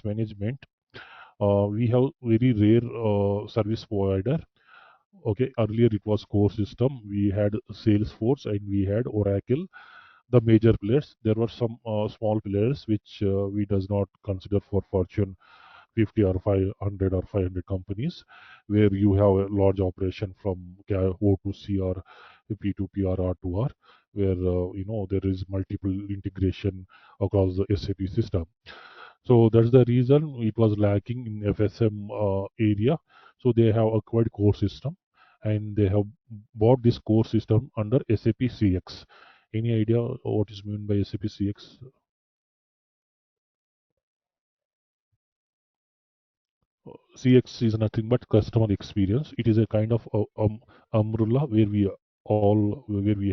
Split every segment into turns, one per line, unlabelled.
management, we have very rare service provider. Okay, earlier it was core system. We had Salesforce and we had Oracle, the major players. There were some small players which we does not consider for Fortune 50 or 500 or 500 companies, where you have a large operation from O2C or P2P or R2R, where there is multiple integration across the SAP system. So that's the reason it was lacking in FSM area. So they have acquired core system, and they have bought this core system under SAP CX. Any idea what is meant by SAP CX? CX is nothing but customer experience. It is a kind of umbrella where we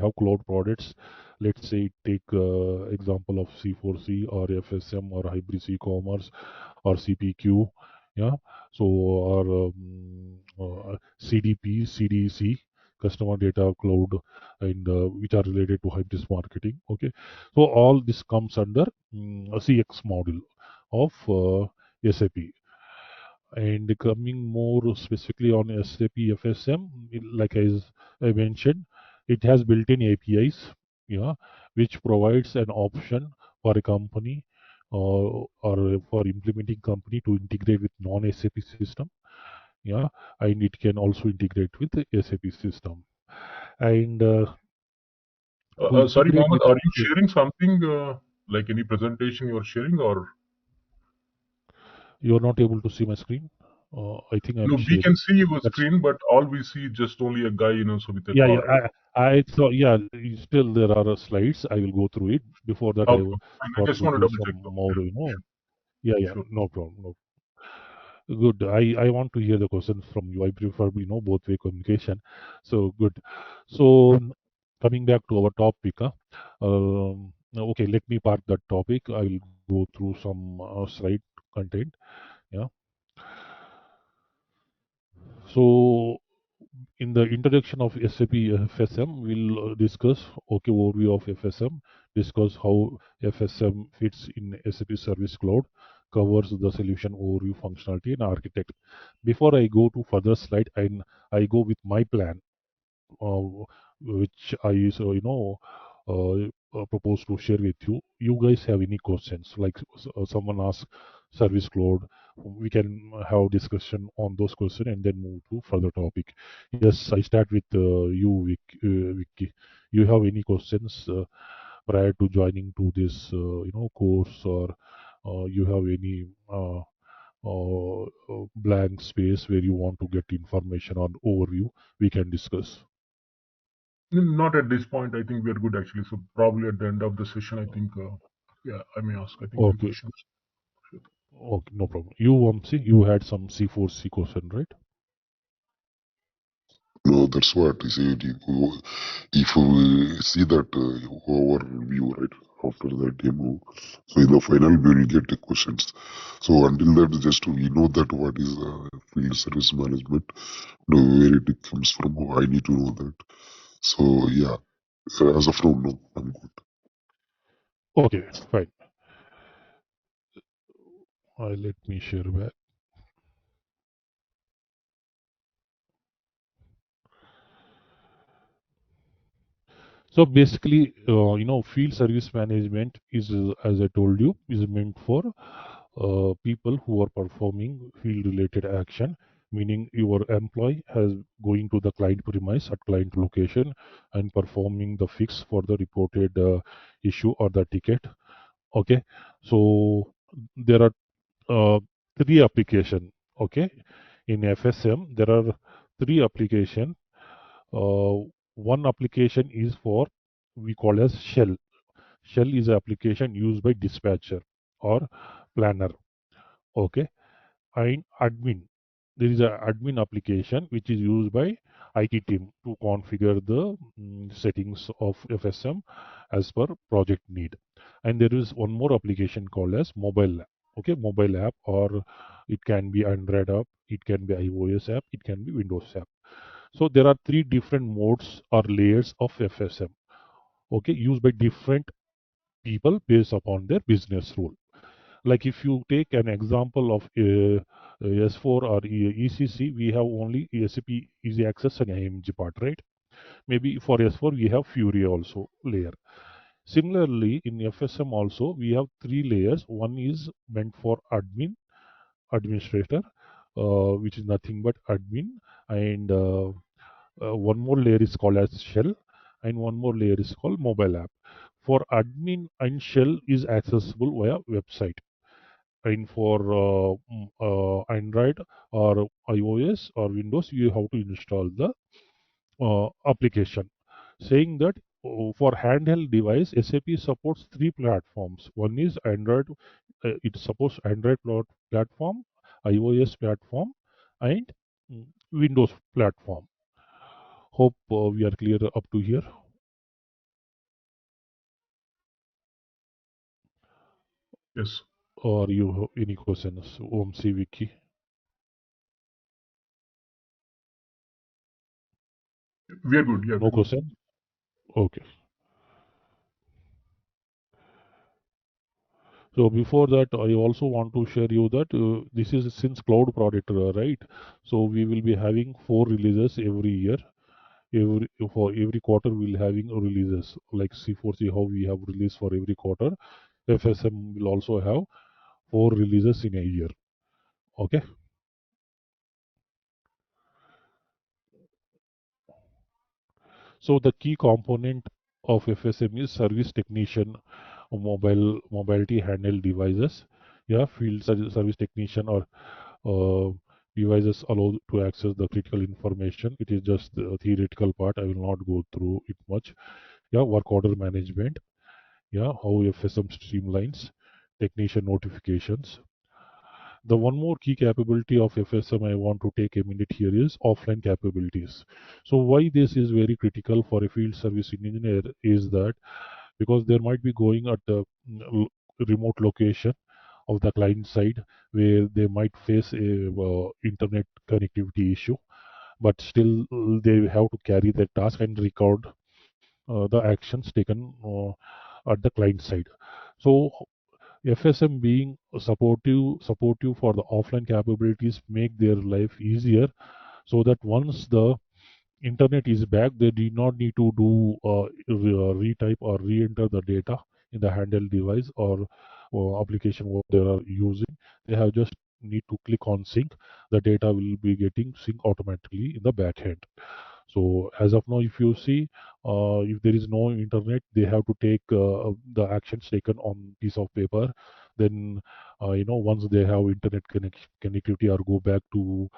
have cloud products. Let's say take example of C4C or FSM or hybrid e-commerce or CPQ. Yeah. So or CDP, CDC, customer data cloud, and which are related to hybrid marketing. Okay. So all this comes under a CX model of SAP. And coming more specifically on SAP FSM, like I mentioned, it has built-in APIs, yeah, which provides an option for a company or for implementing company to integrate with non-SAP system, yeah, and it can also integrate with the SAP system. And to
Sorry,
integrate
Mohammed,
with,
are you sharing something like any presentation you're sharing, or
you're not able to see my screen. I think I'm
no? We can
sharing.
see your
That's
screen, but all we see just only a guy, so with a
Yeah,
car.
yeah. I so yeah. Still, there are slides. I will go through it. Before that, I
Okay,
will
fine. I
want
just
to
want to
give
double
some
check.
more.
Yeah,
Yeah, yeah.
sure.
No problem. No. Good. I want to hear the questions from you. I prefer both way communication. So good. So coming back to our topic. Okay. Let me park that topic. I will go through some slide content. Yeah. So in the introduction of SAP FSM, we'll discuss overview of FSM, discuss how FSM fits in SAP Service Cloud, covers the solution overview, functionality, and architect. Before I go to further slide, I go with my plan, uh, which I propose to share with you. You guys have any questions? Like someone asked Service Cloud, we can have discussion on those questions and then move to further topic. Yes, I start with you, Vicky. You have any questions prior to joining to this course, or you have any blank space where you want to get information on overview? We can discuss.
Not at this point. I think we are good actually. So probably at the end of the session, I think, yeah, I may ask. I think few
Okay.
questions. Sure.
Okay, no problem. You, Vamsi, you had some C4C question, right?
No, that's what I said. If we see that overview, right, after the demo, so in the final we will get the questions. So until that, just we know that what is field service management, where it comes from. I need to know that. So yeah, as of now, no, I'm good.
Okay, fine. Let me share back. So basically, field service management is, as I told you, is meant for people who are performing field-related action, meaning your employee has going to the client premise at client location and performing the fix for the reported issue or the ticket. Okay, so there are uh, three application. Okay, in FSM there are three application. uh, One application is for, we call as shell. Shell is an application used by dispatcher or planner. Okay, and admin, there is an admin application which is used by IT team to configure the settings of FSM as per project need. And there is one more application called as mobile app. Okay, mobile app, or it can be Android app, it can be iOS app, it can be Windows app. So there are three different modes or layers of FSM. Okay, used by different people based upon their business role. Like if you take an example of S4 or ECC, we have only SAP Easy Access and IMG part, right? Maybe for S4 we have Fury also layer. Similarly, in FSM also we have three layers. One is meant for administrator, which is nothing but admin, and one more layer is called as shell, and one more layer is called mobile app. For admin and shell is accessible via website, and for Android or iOS or Windows, you have to install the application. Saying that for handheld device, SAP supports three platforms. One is Android, it supports Android platform, iOS platform, and Windows platform. Hope we are clear up to here.
Yes.
Or you have any questions, OMC Wiki?
We are good. Yeah,
No
we're good.
question? Okay. So before that, I also want to share you that this is since cloud product, right? So we will be having 4 releases every year. For every quarter, we'll having releases like C4C how we have release for every quarter. FSM will also have 4 releases in a year. Okay. So the key component of FSM is service technician, mobility handheld devices. Yeah, service technician or uh, devices allowed to access the critical information. It is just the theoretical part. I will not go through it much. Yeah, work order management. Yeah, how FSM streamlines technician notifications. The one more key capability of FSM I want to take a minute here is offline capabilities. So why this is very critical for a field service engineer is that because there might be going at the remote location of the client side where they might face a internet connectivity issue, but still they have to carry the task and record the actions taken at the client side. So FSM being supportive for the offline capabilities make their life easier, so that once the internet is back, they do not need to do retype or re-enter the data in the handheld device or application what they are using. They have just need to click on sync. The data will be getting sync automatically in the back end. So as of now, if you see, if there is no internet, they have to take the actions taken on piece of paper. Then, once they have internet connectivity or go back to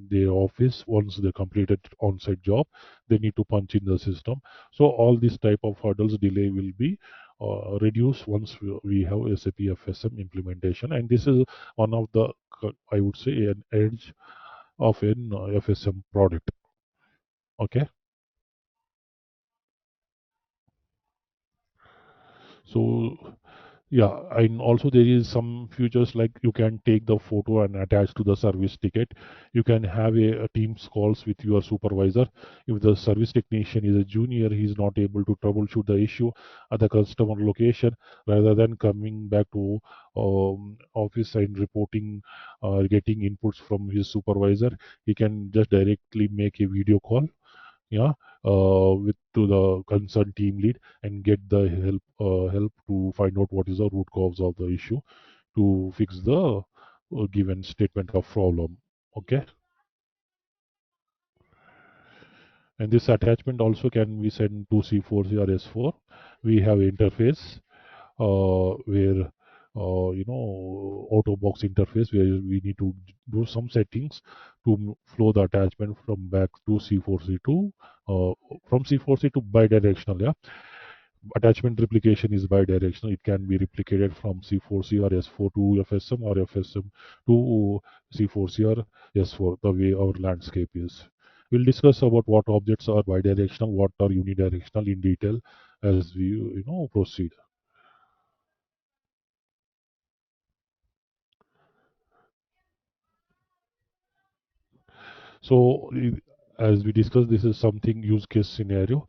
their office, once they completed on-site job, they need to punch in the system. So all these type of hurdles delay will be reduced once we have SAP FSM implementation. And this is one of the, I would say, an edge of an FSM product. Okay. So yeah, and also there is some features like you can take the photo and attach to the service ticket. You can have a Teams calls with your supervisor. If the service technician is a junior, he is not able to troubleshoot the issue at the customer location, rather than coming back to office and reporting, getting inputs from his supervisor. He can just directly make a video call, yeah, with to the concerned team lead and get the help to find out what is the root cause of the issue to fix the given statement of problem. Okay, and this attachment also can be sent to C4C or S4. We have interface where auto box interface where we need to do some settings to flow the attachment from back to C4C to uh, from C4C to bidirectional. Yeah, attachment replication is bidirectional. It can be replicated from C4C or S4 to FSM or FSM to C4C or S4, the way our landscape is. We'll discuss about what objects are bidirectional, what are unidirectional in detail as we proceed. So as we discussed, this is something use case scenario.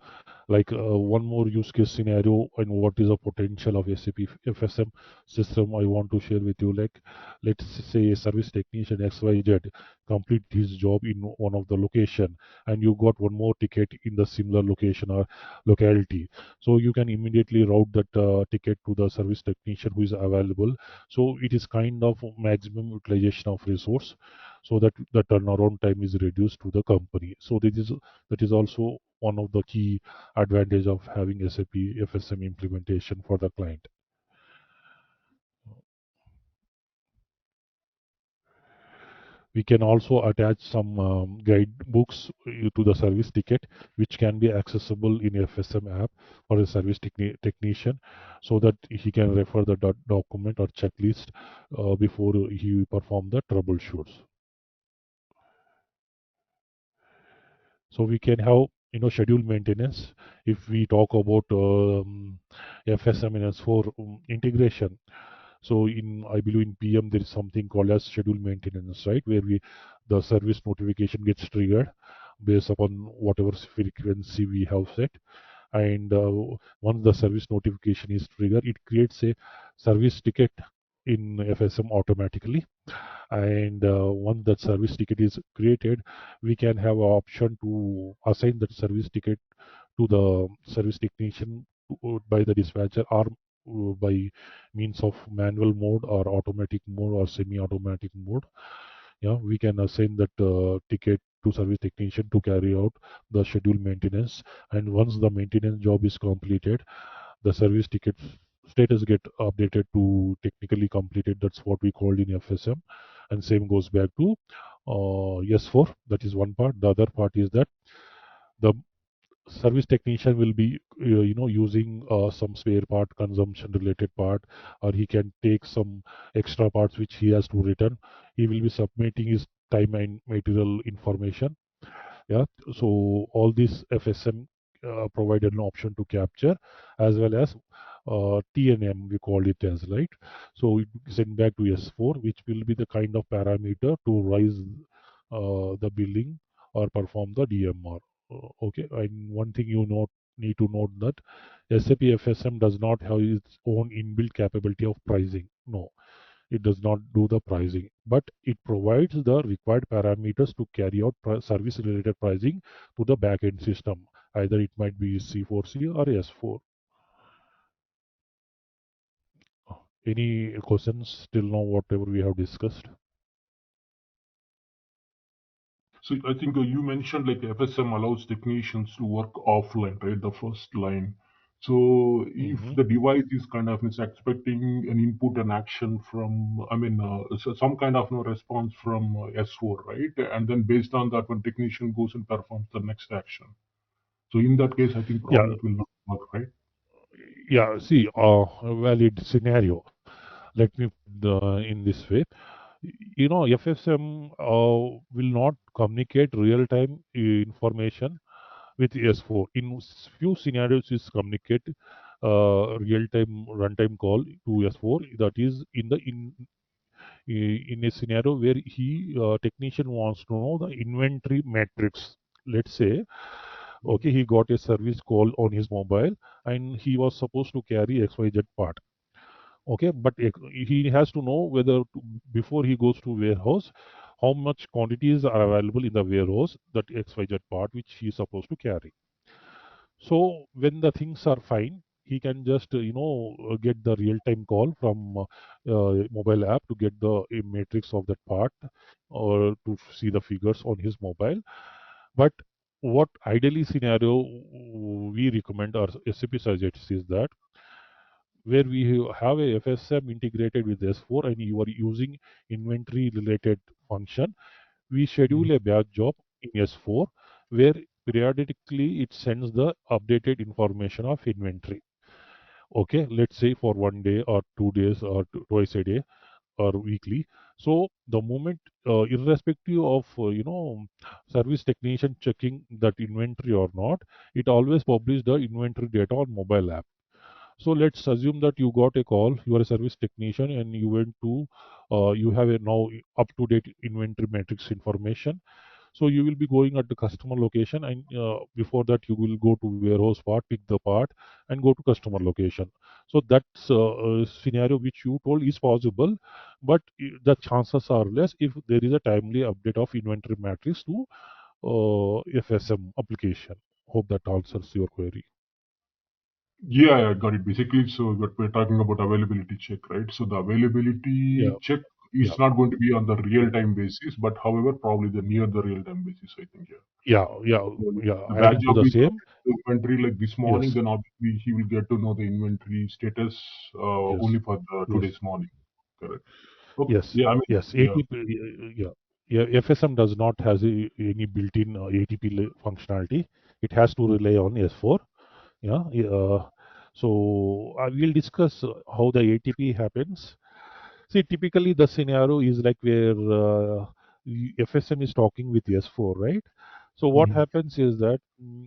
Like one more use case scenario and what is the potential of SAP FSM system I want to share with you. Like, let's say a service technician XYZ complete his job in one of the location, and you got one more ticket in the similar location or locality. So you can immediately route that ticket to the service technician who is available. So it is kind of maximum utilization of resource, so that the turnaround time is reduced to the company. So that is also one of the key advantage of having SAP FSM implementation for the client. We can also attach some guidebooks to the service ticket, which can be accessible in FSM app for a service technician, so that he can refer the document or checklist before he perform the troubleshoots. So we can have scheduled maintenance. If we talk about FSM and S4 integration, so I believe in PM there is something called as scheduled maintenance, right, where the service notification gets triggered based upon whatever frequency we have set, and once the service notification is triggered, it creates a service ticket in FSM automatically. And once that service ticket is created, we can have an option to assign that service ticket to the service technician by the dispatcher, or by means of manual mode or automatic mode or semi-automatic mode. Yeah, we can assign that ticket to service technician to carry out the scheduled maintenance. And once the maintenance job is completed, the service ticket status get updated to technically completed. That's what we called in FSM. And same goes back to S4. That is one part. The other part is that the service technician will be using some spare part consumption related part, or he can take some extra parts which he has to return. He will be submitting his time and material information. Yeah, so all this FSM provided an option to capture, as well as TNM we call it as, right. So it send back to S4, which will be the kind of parameter to rise the billing or perform the DMR. Okay, and one thing need to note that SAP FSM does not have its own inbuilt capability of pricing. No, it does not do the pricing, but it provides the required parameters to carry out service related pricing to the backend system. Either it might be C4C or S4. Any questions till now, whatever we have discussed?
So I think you mentioned like FSM allows technicians to work offline, right? The first line. So if
Hmm.
the device is kind of is expecting an input and action from, I mean, so some kind of no response from S4, right? And then based on that, when technician goes and performs the next action. So in that case, I think
Yeah,
probably it will not work, right?
yeah. See, a valid scenario. Let me put in this way. FSM will not communicate real-time information with S4. In few scenarios, is communicate real-time runtime call to S4. That is in a scenario where technician wants to know the inventory metrics. Let's say,
Mm.
okay, he got a service call on his mobile, and he was supposed to carry XYZ part. Okay, but he has to know before he goes to warehouse, how much quantities are available in the warehouse, that XYZ part which he is supposed to carry. So when the things are fine, he can just get the real time call from mobile app to get the matrix of that part, or to see the figures on his mobile. But what ideally scenario we recommend, or SAP suggests, is that where we have a FSM integrated with S4 and you are using inventory related function, we
Mm.
schedule a batch job in S4 where periodically it sends the updated information of inventory. Okay, let's say for 1 day or 2 days or twice a day or weekly. So the moment, irrespective of service technician checking that inventory or not, it always publish the inventory data on mobile app. So let's assume that you got a call, you are a service technician, and you went to, you have a now up to date inventory matrix information. So you will be going at the customer location, and before that you will go to warehouse part, pick the part, and go to customer location. So that's a scenario which you told is possible, but the chances are less if there is a timely update of inventory matrix to FSM application. Hope that answers your query.
Yeah, I got it. Basically, so what we're talking about availability check, right? So the availability
Yeah,
check
yeah,
is not going to be on the real-time basis, but however, probably the near the real-time basis, I think, yeah.
yeah, yeah,
So
yeah.
the
Adding
badge
to
of
the
is
same.
the inventory like this morning,
Yes,
then obviously he will get to know the inventory status
yes,
only for the
yes.
today's morning. Correct. Okay.
Yes,
Yeah, I mean,
yes.
yeah.
ATP, yeah, yeah. FSM does not has any built-in ATP functionality. It has to rely on S4. Yeah. So I will discuss how the ATP happens. See, typically the scenario is like where FSM is talking with S4, right? So what
Mhm.
happens is that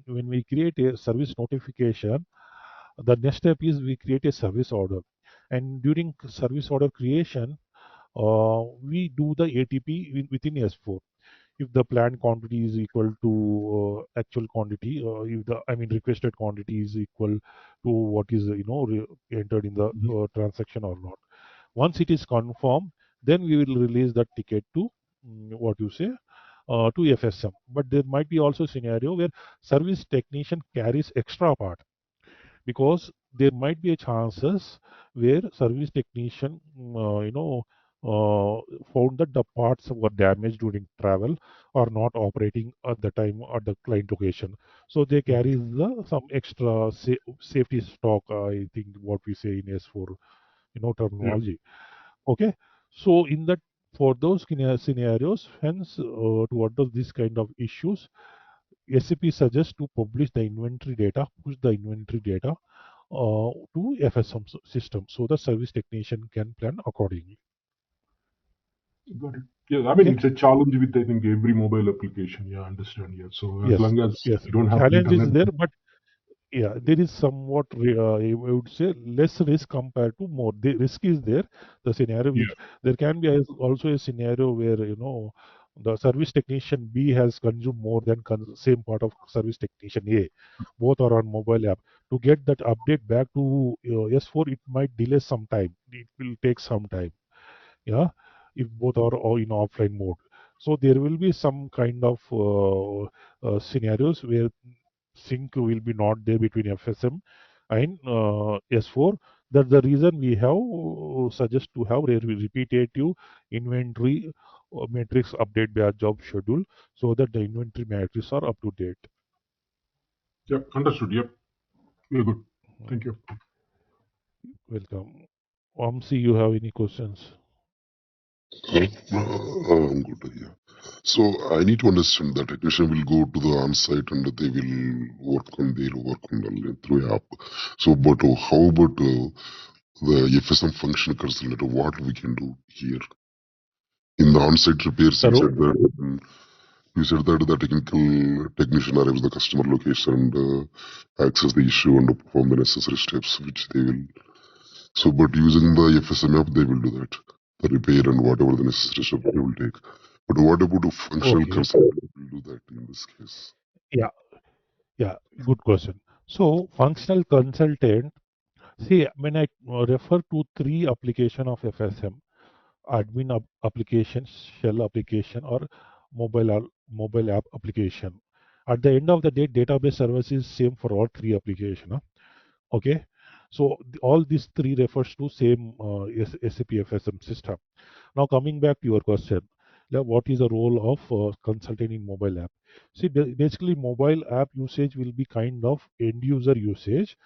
when we create a service notification, the next step is we create a service order, and during service order creation we do the ATP within S4. If the planned quantity is equal to actual quantity, if the I mean requested quantity is equal to what is entered in the
Mhm.
transaction or not. Once it is confirmed, then we will release that ticket to what you say to FSM. But there might be also scenario where service technician carries extra part, because there might be a chances where service technician uh, found that the parts were damaged during travel or not operating at the time at the client location, so they
Mhm.
carry some extra safety stock, I think what we say in S4
Yeah.
terminology. Okay, so in that, for those scenarios, hence to address this kind of issues, SAP suggests to publish the inventory data, push the inventory data to FSM system, so the service technician can plan accordingly.
Got it. Yeah, I mean,
Okay.
it's a challenge with, I think, every mobile application. Yeah, I understand. Yeah. So as
Yes.
long as
Yes.
you don't have
Challenge is
internet.
there, but yeah, there is somewhat, I would say, less risk compared to more. The risk is there. The scenario
Yeah.
which there can be also a scenario where the service technician B has consumed more than same part of service technician A. Both are on mobile app. To get that update back to S4, it might delay some time. It will take some time. Yeah, if both are all in offline mode. So there will be some kind of scenarios where sync will be not there between FSM and S4. That's the reason we have suggest to have a repetitive inventory matrix update by job schedule, so that the inventory matrix are up to date.
Yep. Understood. Yep. Very good. Thank you.
Welcome. Vamsi, you have any questions?
I'm good. Yeah. So I need to understand that technician will go to the on-site and they will work on their work on the through app. So, but how about the FSM function consultant? What we can do here in the on-site repairs?
The
You said that the technical technician arrives at the customer location and access the issue and perform the necessary steps, which they will. So, but using the FSM app, they will do that, the repair and whatever the necessary steps they will take. But what about a functional
okay.
consultant will do that in this case?
Yeah, yeah, good question. So functional consultant, see, when I refer to three application of FSM: admin application, shell application, or mobile app application. At the end of the day, database service is same for all three application. Huh? Okay, so all these three refers to same SAP FSM system. Now coming back to your question, what is the role of consultant in mobile app? See, basically mobile app usage will be kind of end user usage,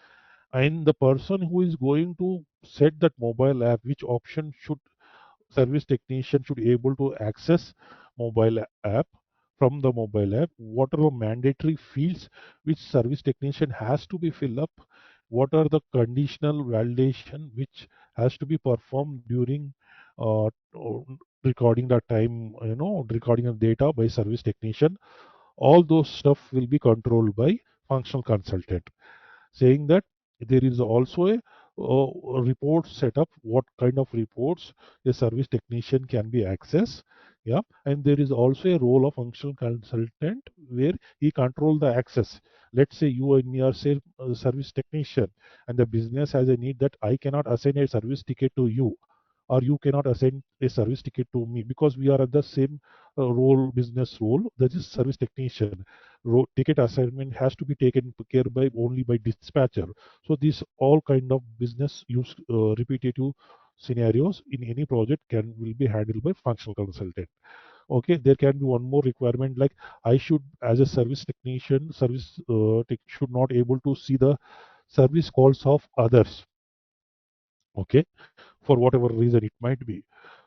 and the person who is going to set that mobile app, which option should service technician should able to access mobile app, from the mobile app, what are the mandatory fields which service technician has to be filled up, what are the conditional validation which has to be performed during uh, uh, recording the time, recording of data by service technician. All those stuff will be controlled by functional consultant, saying that there is also a report setup, what kind of reports a service technician can be accessed, Yeah, and there is also a role of functional consultant where he control the access. Let's say you and me are say service technician, and the business has a need that I cannot assign a service ticket to you, or you cannot assign a service ticket to me because we are at the same role, business role. That is service technician. Ticket assignment has to be taken care by only by dispatcher. So these all kind of business use repetitive scenarios in any project can will be handled by functional consultant. Okay, there can be one more requirement like I should, as a service technician, service tech should not able to see the service calls of others. Okay, for whatever reason it might be.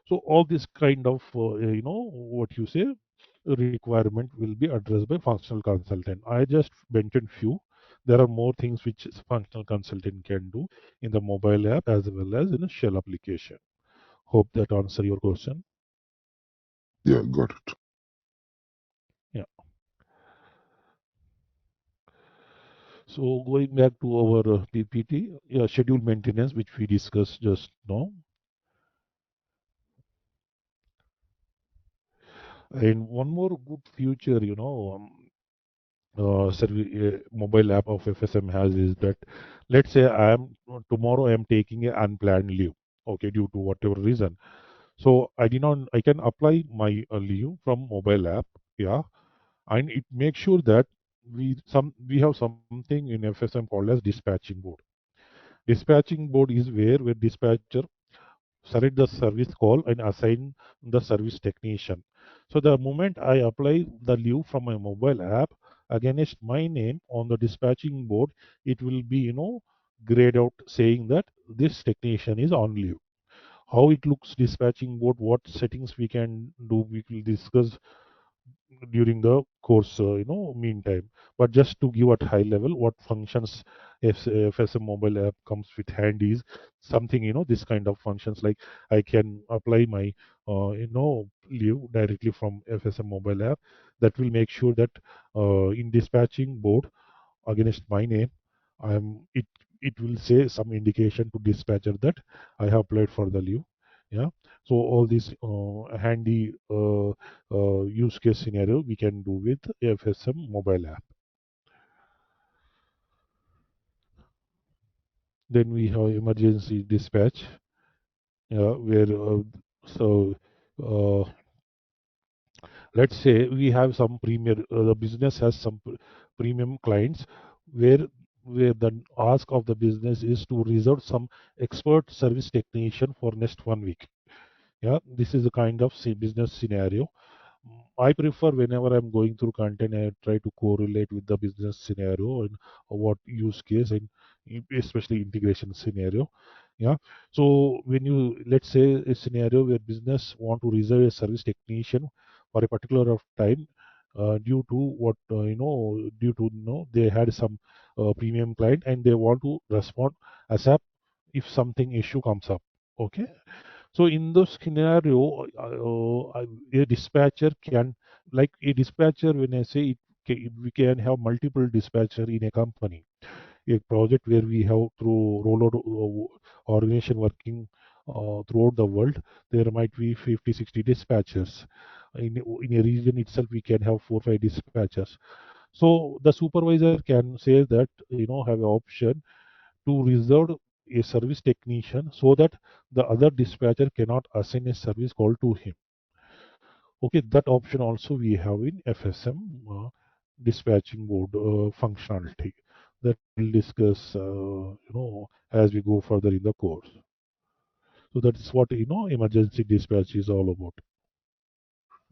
So all this kind of what you say requirement will be addressed by functional consultant. I just mentioned few. There are more things which functional consultant can do in the mobile app as well as in a shell application. Hope that answer your question.
Yeah, got it.
Yeah. So going back to our PPT, yeah, schedule maintenance, which we discussed just now, and one more good feature, mobile app of FSM has is that, let's say tomorrow I am taking an unplanned leave, okay, due to whatever reason. So I can apply my leave from mobile app, yeah, and it makes sure that we have something in FSM called as dispatching board. Dispatching board is where dispatcher select the service call and assign the service technician. So the moment I apply the leave from my mobile app against my name on the dispatching board, it will be grayed out saying that this technician is on leave. How it looks dispatching board, what settings we can do, we will discuss during the course, meantime. But just to give at high level what functions FSM mobile app comes with hand is something, this kind of functions like I can apply my, leave directly from FSM mobile app. That will make sure that in dispatching board against my name, I am it will say some indication to dispatcher that I have applied for the leave. Yeah. So all these handy use case scenario we can do with FSM mobile app. Then we have emergency dispatch, where so uh, let's say we have some premium, the business has some premium clients where the ask of the business is to reserve some expert service technician for next 1 week. Yeah, this is the kind of business scenario. I prefer whenever I'm going through content, I try to correlate with the business scenario and what use case and especially integration scenario. Yeah. So when you, let's say a scenario where business want to reserve a service technician for a particular of time, due to what due to they had some premium client and they want to respond ASAP if something issue comes up. Okay, so in this scenario, a dispatcher can, like a dispatcher, when I say we can have multiple dispatcher in a company. A project where we have through rollout organization working throughout the world, there might be 50, 60 dispatchers. In a region itself, we can have 4, 5 dispatchers. So the supervisor can say that, have an option to reserve a service technician so that the other dispatcher cannot assign a service call to him. Okay, that option also we have in FSM dispatching board functionality that we'll discuss, as we go further in the course. So that is what emergency dispatch is all about.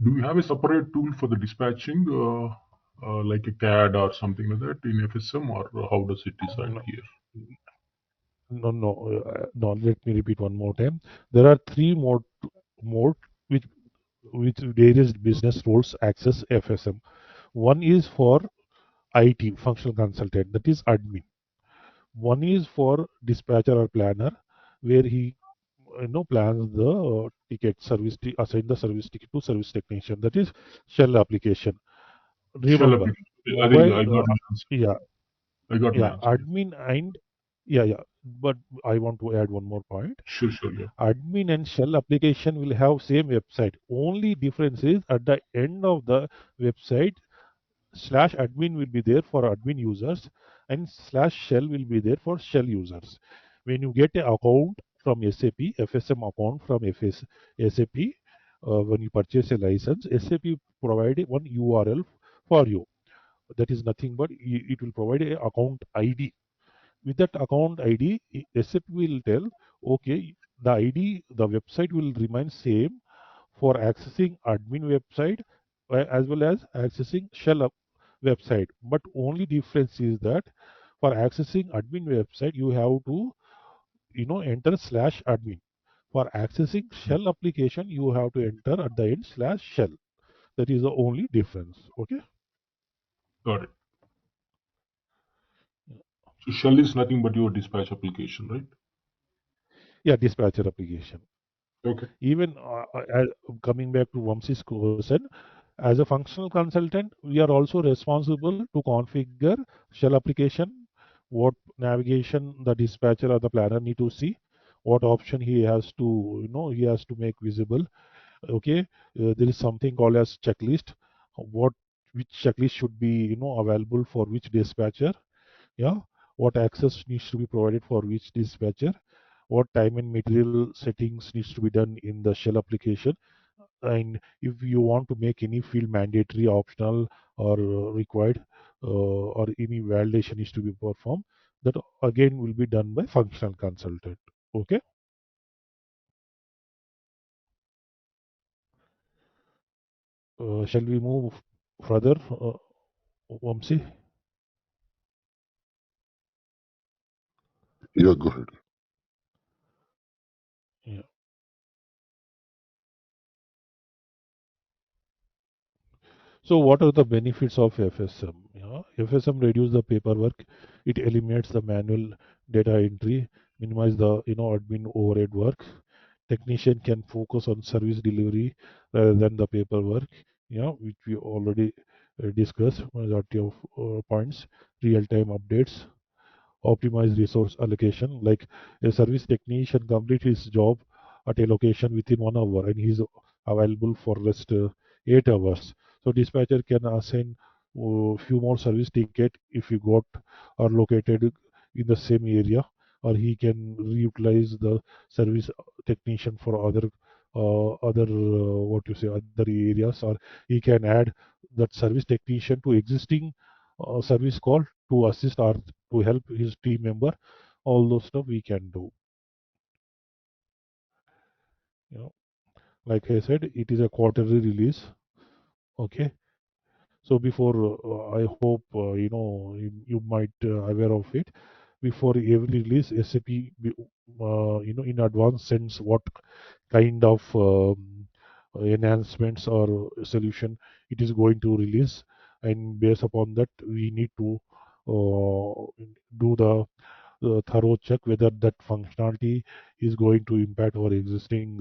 Do you have a separate tool for the dispatching, like a CAD or something like that in FSM, or how does it decide
No,
here?
no. Let me repeat one more time. There are three more which various business roles access FSM. One is for IT, functional consultant, that is admin. One is for dispatcher or planner, where he plans the ticket service, assign the service ticket to service technician. That is shell application.
Shell
Remember,
application. I think
mobile,
I got my answer.
yeah,
I got my
yeah,
answer.
admin and Yeah. But I want to add one more point.
Sure, sure, yeah.
Admin and shell application will have same website. Only difference is at the end of the website, slash admin will be there for admin users and slash shell will be there for shell users. When you get an account from SAP, FSM account from SAP, when you purchase a license, SAP provide one URL for you. That is nothing but it will provide a account ID. With that account ID, SAP will tell, okay, the ID, the website will remain same for accessing admin website as well as accessing shell website. But only difference is that for accessing admin website, you have to enter slash admin. For accessing shell application, you have to enter at the end slash shell. That is the only difference. Okay.
Got it. So shell is nothing but your dispatch application, right?
Yeah, dispatcher application.
Okay.
Even coming back to Vamsi's question, as a functional consultant, we are also responsible to configure shell application, what navigation the dispatcher or the planner need to see, what option he has to, he has to make visible. Okay, there is something called as checklist. What which checklist should be, available for which dispatcher? Yeah, what access needs to be provided for which dispatcher? What time and material settings needs to be done in the shell application? And if you want to make any field mandatory, optional, or required, or any validation needs to be performed, that again will be done by functional consultant. Okay. Shall we move further, Vamsi?
Yeah, go ahead.
Yeah. So what are the benefits of FSM? FSM reduce the paperwork, it eliminates the manual data entry, minimize the admin overhead work. Technician can focus on service delivery rather than the paperwork. Which we already discussed majority of points. Real time updates, optimize resource allocation. Like a service technician complete his job at a location within 1 hour and he's available for rest 8 hours. So dispatcher can assign few more service ticket if he got are located in the same area, or he can reutilize the service technician for other what you say other areas, or he can add that service technician to existing service call to assist or to help his team member. All those stuff we can do. you know like I said, it is a quarterly release. Okay. So before I hope you might aware of it. Before every release, SAP in advance sends what kind of enhancements or solution it is going to release, and based upon that we need to do the thorough check whether that functionality is going to impact our existing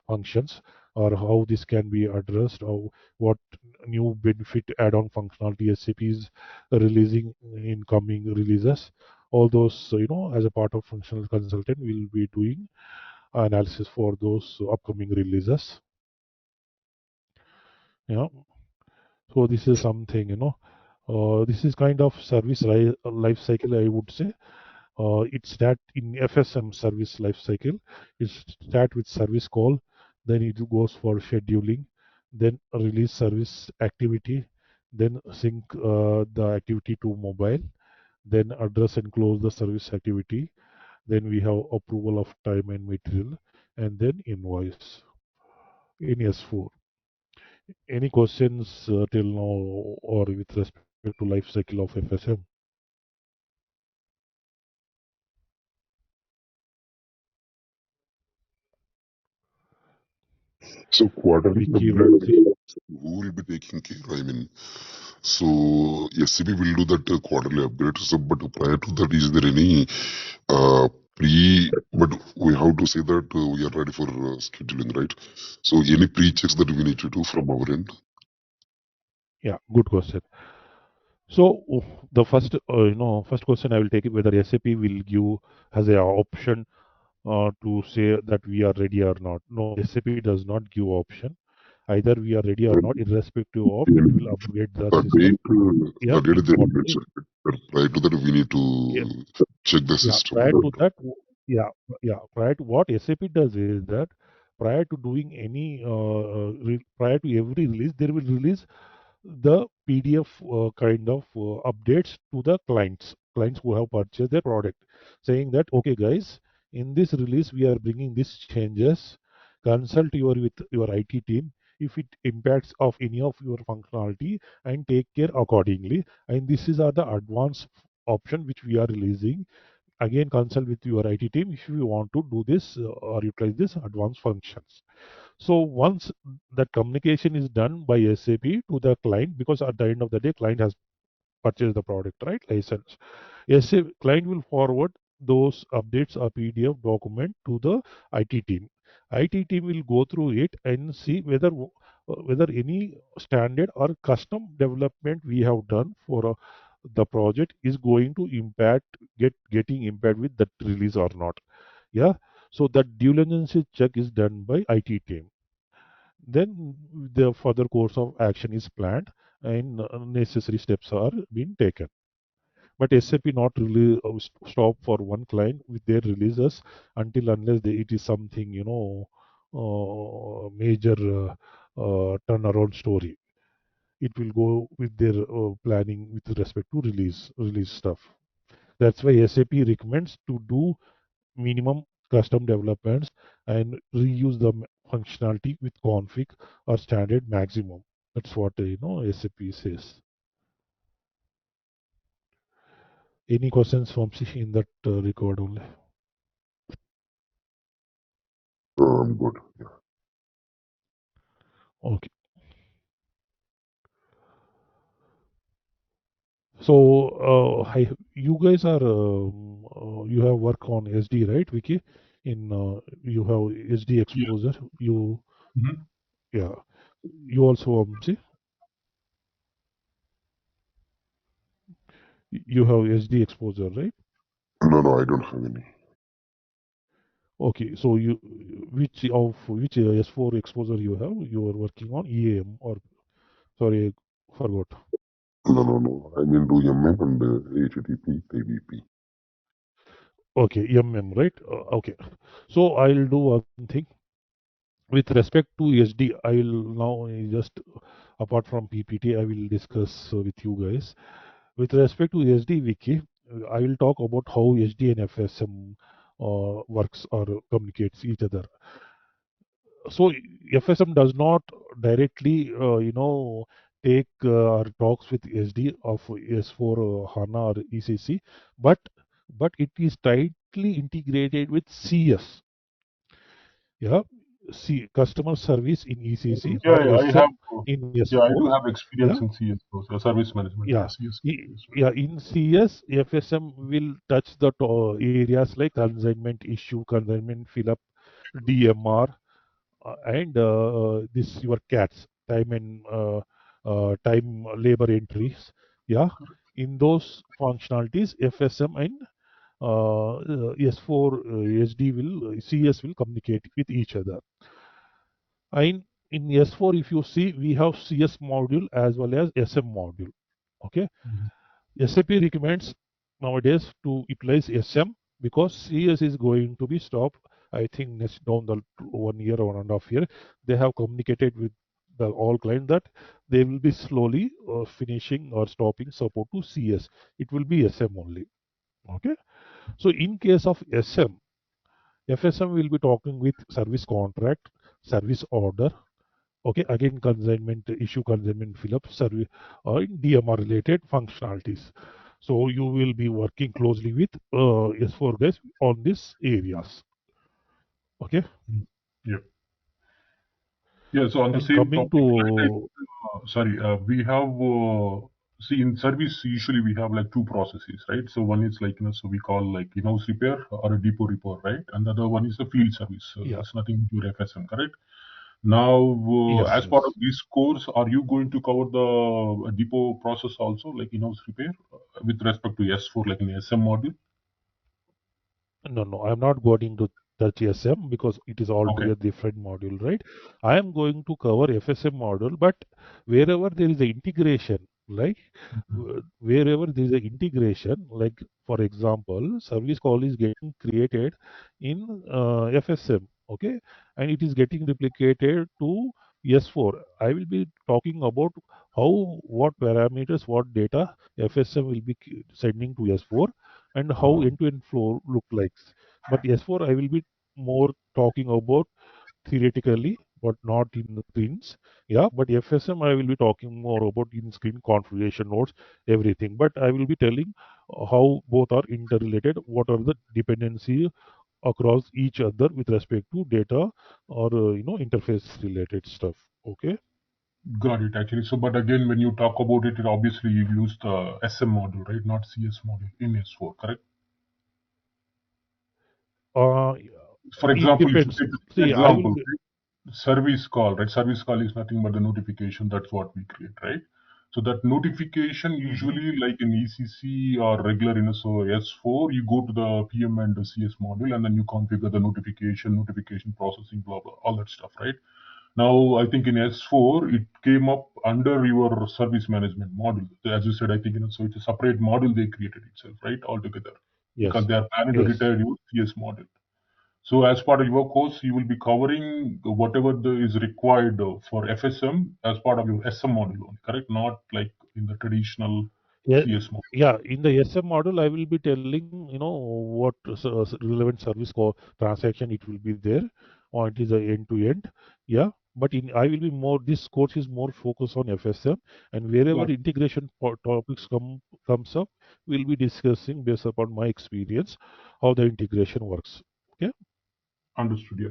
functions, or how this can be addressed, or what new benefit add-on functionality SAP is releasing in coming releases. All those, as a part of functional consultant, will be doing analysis for those upcoming releases. You know, so this is something, this is kind of service life cycle, I would say. It's that in FSM service life cycle, it start with service call, then it goes for scheduling, then release service activity, then sync the activity to mobile, then address and close the service activity, then we have approval of time and material, and then invoice in S4. Any questions till now or with respect to life cycle of FSM?
So quarterly
Vicky,
upgrade,
Vamsi?
who will be taking care? I mean, so SCB will do that quarterly upgrade. So, but prior to that, is there any But we have to say that we are ready for scheduling, right? So, any pre checks that we need to do from our end?
Yeah, good question. So the first question I will take it whether SAP will give has a option to say that we are ready or not. No, SAP does not give option. Either we are ready or
And
not, irrespective of it will
in
upgrade the
the
system.
date,
Yeah,
the date they
what
mentioned, that prior to that, we need
yeah,
to check the
yeah.
system.
Prior
Right?
to that, yeah, yeah. Prior to what SAP does is that prior to doing any prior to every release, there will release the PDF kind of updates to the clients who have purchased their product, saying that okay, guys, in this release we are bringing these changes. Consult with your IT team if it impacts of any of your functionality and take care accordingly. And this is are the advanced option which we are releasing. Again, consult with your IT team if you want to do this or utilize this advanced functions. So once that communication is done by SAP to the client, because at the end of the day, client has purchased the product, right? License. SAP client will forward those updates or PDF document to the IT team. IT team will go through it and see whether any standard or custom development we have done for the project is going to getting impact with that release or not. Yeah. So that due diligence check is done by IT team. Then the further course of action is planned and necessary steps are being taken. But SAP not really stop for one client with their releases until unless it is something major turnaround story. It will go with their planning with respect to release stuff. That's why SAP recommends to do minimum custom developments and reuse the functionality with config or standard maximum. That's what SAP says. Any questions from in that record only?
Good.
Okay. So you guys are you have work on SD, right, Vicky? In you have SD
Yeah.
exposure. You
Mhm.
yeah. You also see you have SD exposure, right?
No, I don't have any.
Okay, so you which S4 exposure you have? You are working on EAM or sorry, I forgot.
No. I mean, do MM and HTTP, KBP.
Okay, MM, right? Okay, so I'll do one thing with respect to SD. I will now just apart from PPT, I will discuss with you guys with respect to SD Wiki. I will talk about how SD and FSM works or communicates each other. So FSM does not directly, take or talks with SD of S4 HANA or ECC, but it is tightly integrated with CS. Yeah, C customer service in ECC or
Yeah, I have.
SM in
Yeah, I
S4.
do have
Yeah,
experience in CS, also, service management.
yeah,
Yes, yes, yes.
yeah. In CS, FSM will touch the areas like consignment issue, consignment fill up, DMR, and this your cats time labor entries. Yeah, in those functionalities FSM and S4 SD will CS will communicate with each other. And in S4 if you see we have CS module as well as SM module. Okay,
Mhm.
SAP recommends nowadays to utilize SM because CS is going to be stopped. I think next down the 1 year or 1.5 year, they have communicated with the all client that they will be slowly finishing or stopping support to CS. It will be SM only. Okay. So in case of SM, FSM will be talking with service contract, service order. Okay, again consignment issue, consignment fill up, service or DMR related functionalities. So you will be working closely with S4 guys on these areas. Okay,
Mm. Yeah. Yeah, so on the
and
same
coming
topic, right?
to
Sorry, we have see in service usually we have like two processes, right? So one is like so we call like in-house repair or a depot repair, right? And the other one is the field service.
yeah,
It's nothing to do with FSM, correct? Now,
Yes,
as part of
yes.
this course, are you going to cover the depot process also, like in-house repair, with respect to S4, like in the SM module?
No, no, I'm not going to touch SM because it is
Okay.
altogether different module, right? I am going to cover FSM module, but wherever there is a integration, like wherever there is a integration, like for example, service call is getting created in FSM, okay, and it is getting replicated to S4. I will be talking about how, what parameters, what data FSM will be sending to S4 and how end-to-end flow look like. But S4 I will be more talking about theoretically, but not in the screens. Yeah, but FSM I will be talking more about in-screen configuration nodes, everything. But I will be telling how both are interrelated, what are the dependency across each other with respect to data or interface related stuff. Okay.
Got it, actually. So, but again, when you talk about it, obviously you use the SM module, right? Not CS module in S4, correct?
Uh,
For
it
example, if you
depends.
take an
See, I will
example,
be.
right? Service call, right? Service call is nothing but the notification. That's what we create, right? So that notification
Mhm.
usually, like in ECC or regular in so S4, you go to the PM and the CS module, and then you configure the notification processing, blah blah, all that stuff, right? Now, I think in S4, it came up under your service management module. As you said, I think, so it's a separate module they created itself, right? Altogether. Because
Yes,
they are planning to
yes.
retire your CS module. So as part of your course, you will be covering whatever is required for FSM as part of your SM module only, correct? Not like in the traditional
Yeah,
CS module.
yeah. In the SM model, I will be telling what relevant service call transaction it will be there, or it is a end to end. Yeah, but in I will be more. This course is more focused on FSM, and wherever
Got
integration topics comes up, we'll be discussing based upon my experience how the integration works. Okay.
understood, yeah.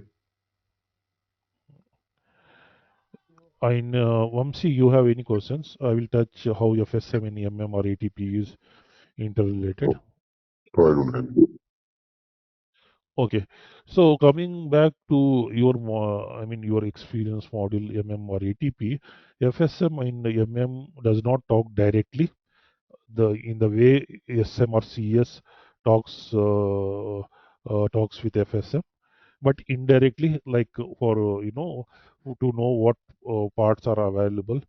And Vamsi, you have any questions? I will touch how FSM and MM or ATP is interrelated.
So, so I don't have.
Okay, so coming back to your, I mean, your experience model MM or ATP, FSM and MM does not talk directly. In the way SM or CS talks talks with FSM, but indirectly, like for to know what parts are available,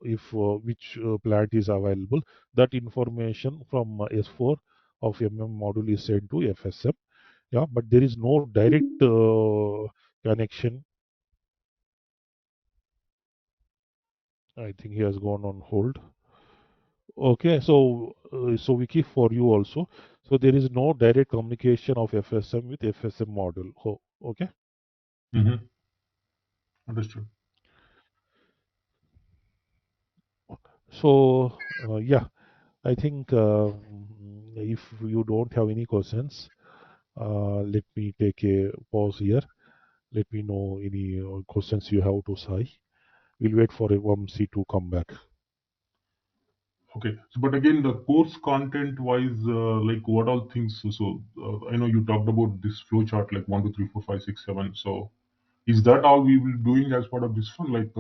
if which plant is available, that information from S4 of MM module is sent to FSM. Yeah, but there is no direct connection. I think he has gone on hold. Okay, so Vicky, for you also, so there is no direct communication of FSM with FSM model. Oh, okay.
Hmm. Understood.
So yeah, I think if you don't have any questions, let me take a pause here. Let me know any questions you have to say. We'll wait for a Vamsi to come back.
Okay. So, but again, the course content wise, like what all things, so I know you talked about this flow chart, like 1, 2, 3, 4, 5, 6, 7. So is that all we will doing as part of this one? Like,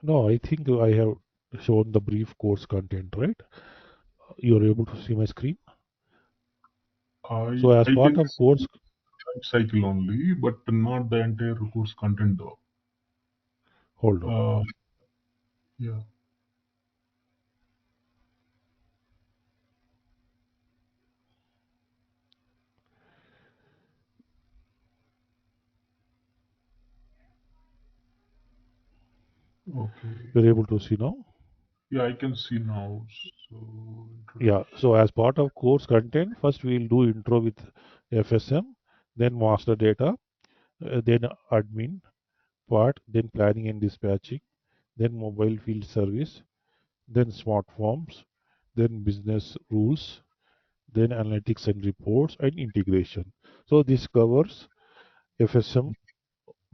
No, I think I have shown the brief course content, right? You're able to see my screen. So as
I
part
can
of course,
see life cycle only, but not the entire course content though.
hold on.
Uh, yeah. Okay.
You're able to see now.
Yeah, I can see now. So
Yeah.
introduction.
So as part of course content, first we'll do intro with FSM, then master data, then admin part, then planning and dispatching, then mobile field service, then smart forms, then business rules, then analytics and reports and integration. So this covers FSM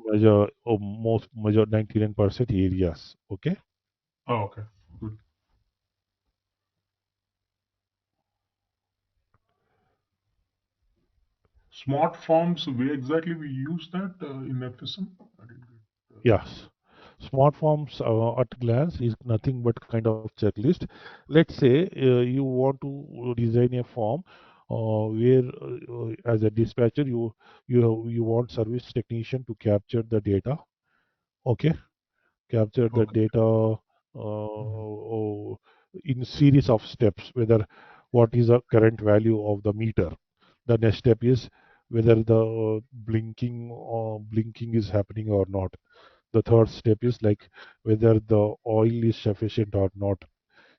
major or most major 99% areas. Okay.
Oh, okay. Good. Smart forms, where exactly we use that in FSM? I didn't get.
Yes. Smart forms at glance is nothing but kind of checklist. Let's say you want to design a form where, as a dispatcher, you want service technician to capture the data. Okay, capture the
Okay.
data
Mhm.
in series of steps. Whether what is the current value of the meter. The next step is whether the blinking is happening or not. The third step is like whether the oil is sufficient or not.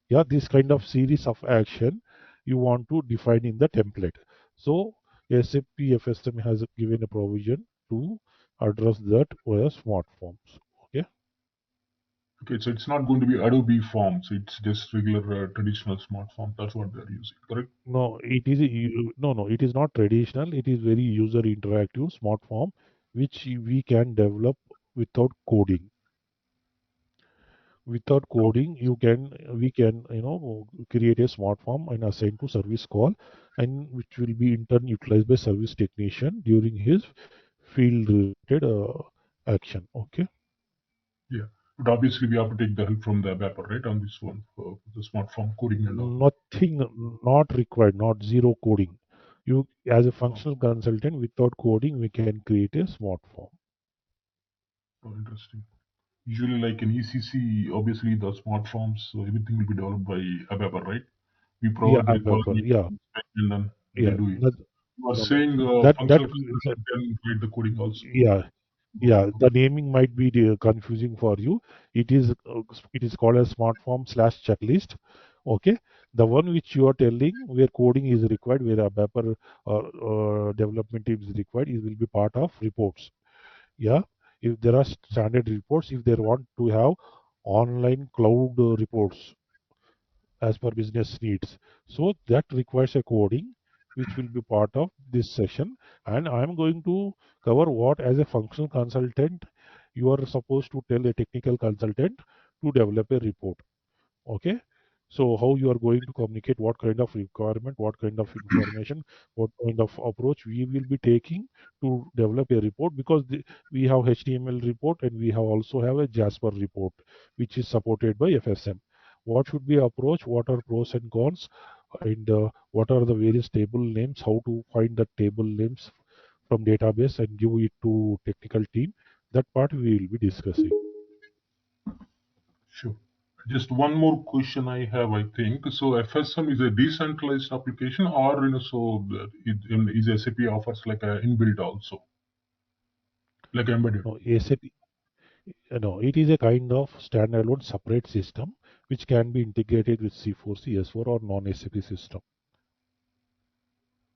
Yeah, this kind of series of action you want to define in the template. So SAP FSM has given a provision to address that via smart forms. Okay.
Okay, so it's not going to be Adobe forms. It's just regular traditional smart form. That's what they're using, correct?
No, no, it is not traditional. It is very user interactive smart form, which we can develop without coding. Without
Okay.
coding, we can create a smart form and assign to service call, and which will be in turn utilized by service technician during his field related action. Okay.
Yeah. But obviously, we have to take the help from the developer, right, on this one for the smart form coding and all.
Nothing, not required, not zero coding. You, as a
Oh,
functional consultant, without coding, we can create a smart form.
oh, interesting. Usually, like in ECC, obviously the smart forms, so everything will be developed by a developer, right? We
Yeah,
provide the requirement
yeah,
and then they
yeah.
do it.
That,
You are
no, no.
saying
That
functional consultant can write the coding also.
yeah,
Okay,
yeah.
okay.
The naming might be confusing for you. It is called a smart form slash checklist. Okay, the one which you are telling where coding is required, where a paper or development is required, it will be part of reports. Yeah, if there are standard reports, if they want to have online cloud reports as per business needs. So that requires a coding, which will be part of this session. And I'm going to cover what, as a functional consultant, you are supposed to tell a technical consultant to develop a report. Okay. So how you are going to communicate, what kind of requirement, what kind of information, what kind of approach we will be taking to develop a report, because we have HTML report and we have also have a Jasper report which is supported by FSM. What should be approach, what are pros and cons, and what are the various table names, how to find the table names from database and give it to technical team. That part we will be discussing.
Sure. Just one more question I have, I think. So FSM is a decentralized application, or so is SAP offers like a inbuilt also, like embedded.
No, ASAP. No, it is a kind of standalone separate system which can be integrated with C4C, S4 or non-SAP system.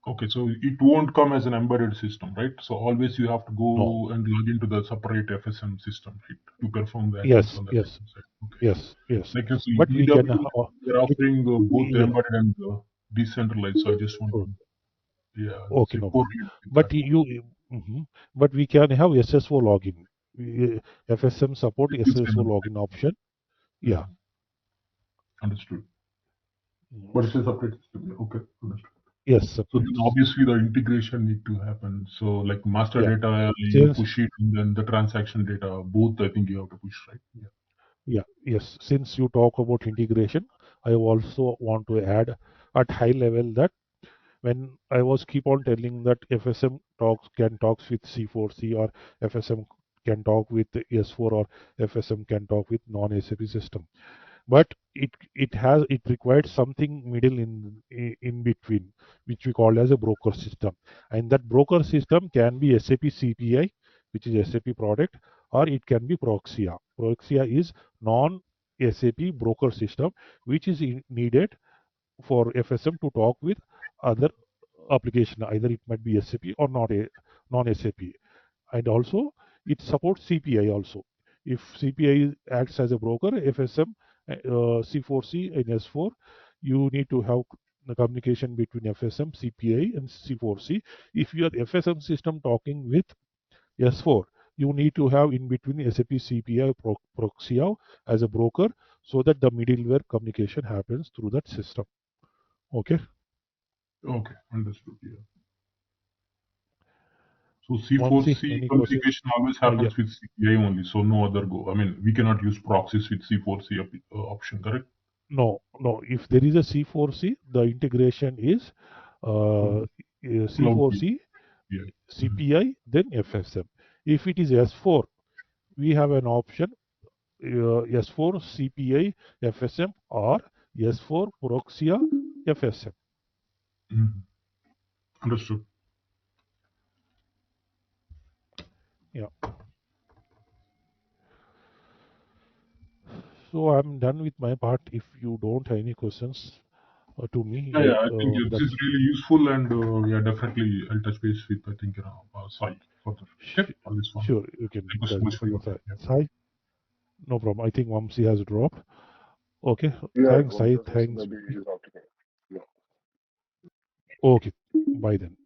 Okay, so it won't come as an embedded system, right? So always you have to
No.
go and log into the separate FSM system, right, to perform the actions
Yes,
on the
yes,
backend side. Okay.
yes, yes.
Like you see,
But we can,
EW, they're
it,
offering both the
yeah,
embedded and decentralized. So I just want
oh,
to, yeah,
okay,
say
no problem.
correlate with
But
that.
but we can have SSO login. FSM support
It gives
SSO
them,
login option. Yeah.
mm, understood.
Mm.
But it's a separate system. Yeah. Okay, understood.
Yes,
So
separate
then
system.
obviously the integration need to happen. So like master
Yeah.
data, you
Since
push it, and then the transaction data, both I think you have to push, right? Yeah.
Yeah, yes. Since you talk about integration, I also want to add at high level that when I was keep on telling that FSM talks with C4C, or FSM can talk with S4, or FSM can talk with non-SAP system, but it required something middle in between, which we call as a broker system. And that broker system can be SAP CPI, which is SAP product, or it can be Proxia is non SAP broker system, which is needed for FSM to talk with other application. Either it might be SAP or not a non SAP. And also it supports CPI also. If CPI acts as a broker, FSM, C4C and S4, you need to have the communication between FSM, CPI and C4C. If your FSM system talking with S4, you need to have in between SAP CPI Proxia as a broker, so that the middleware communication happens through that system. Okay.
Okay, understood. Yeah. So
Vamsi,
C4C
any questions?
configuration always
Yeah.
happens with CPI only, so no other go. I mean, we cannot use proxies with C4C option, correct?
No, no. If there is a C4C, the integration is
Uh, Cloud
C4C,
API. Mhm.
CPI, then FSM. If it is S4, we have an option S4 CPI FSM or S4 Proxia FSM.
Mhm. Understood.
Yeah. So I'm done with my part. If you don't have any questions to me,
Yeah, I think this is
that's
really useful, and yeah, definitely I'll touch base with I think Sai further. Okay, on this one.
sure. You can
Thank you so
touch
much
base
for your
with
time. Yeah.
Sai. No problem. I think Vamsi has dropped. Okay.
Yeah,
Thanks,
one
Sai.
just
Thanks.
maybe he's after. Yeah.
Okay. Bye then.